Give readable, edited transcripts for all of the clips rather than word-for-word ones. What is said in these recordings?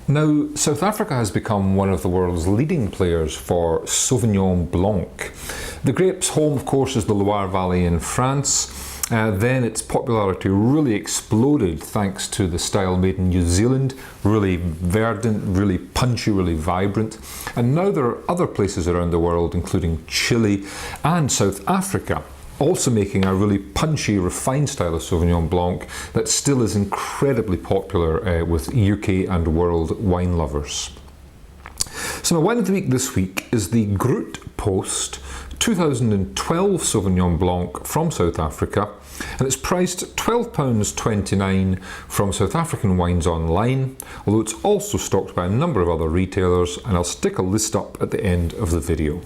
Now, South Africa has become one of the world's leading players for Sauvignon Blanc. The grape's home, of course, is the Loire Valley in France. Then its popularity really exploded thanks to the style made in New Zealand, really verdant, really punchy, really vibrant. And now there are other places around the world, including Chile and South Africa, also making a really punchy, refined style of Sauvignon Blanc that still is incredibly popular with UK and world wine lovers. So my wine of the week this week is the Groote Post 2012 Sauvignon Blanc from South Africa, and it's priced at £12.29 from South African Wines Online, although it's also stocked by a number of other retailers, and I'll stick a list up at the end of the video.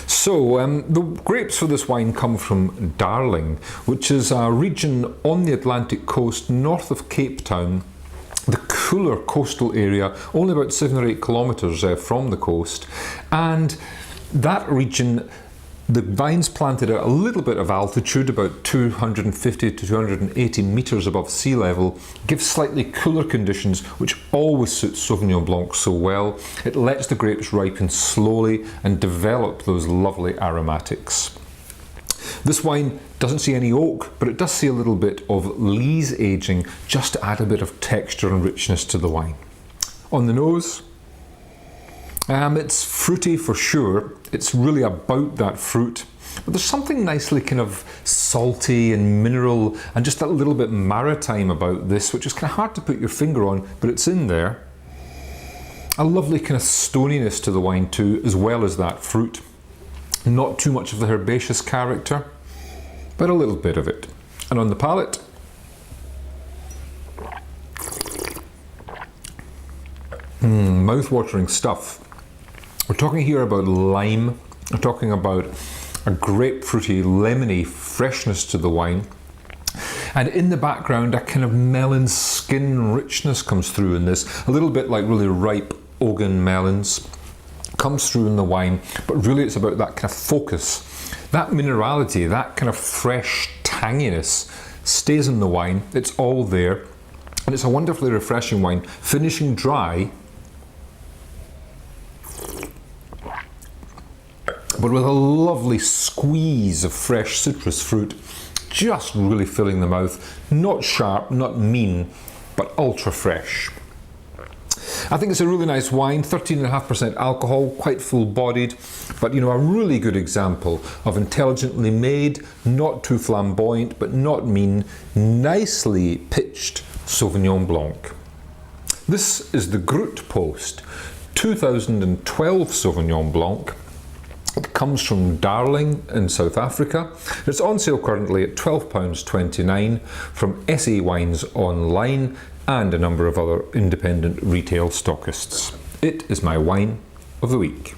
So the grapes for this wine come from Darling, which is a region on the Atlantic coast north of Cape Town, the cooler coastal area, only about 7 or 8 kilometres from the coast. And that region, the vine's planted at a little bit of altitude, about 250 to 280 metres above sea level, gives slightly cooler conditions, which always suits Sauvignon Blanc so well. It lets the grapes ripen slowly and develop those lovely aromatics. This wine doesn't see any oak, but it does see a little bit of lees aging, just to add a bit of texture and richness to the wine. On the nose, it's fruity for sure. It's really about that fruit, but there's something nicely kind of salty and mineral and just that little bit maritime about this, which is kind of hard to put your finger on, but it's in there. A lovely kind of stoniness to the wine too, as well as that fruit. Not too much of the herbaceous character, but a little bit of it. And on the palate, mouth-watering stuff. We're talking here about lime, we're talking about a grapefruity, lemony freshness to the wine. And in the background, a kind of melon skin richness comes through in this, a little bit like really ripe Ogun melons comes through in the wine, but really it's about that kind of focus. That minerality, that kind of fresh tanginess stays in the wine, it's all there. And it's a wonderfully refreshing wine, finishing dry, but with a lovely squeeze of fresh citrus fruit, just really filling the mouth. Not sharp, not mean, but ultra fresh. I think it's a really nice wine, 13.5% alcohol, quite full-bodied, but you know, a really good example of intelligently made, not too flamboyant, but not mean, nicely pitched Sauvignon Blanc. This is the Groote Post 2012 Sauvignon Blanc. It comes from Darling in South Africa. It's on sale currently at £12.29 from SA Wines Online and a number of other independent retail stockists. It is my wine of the week.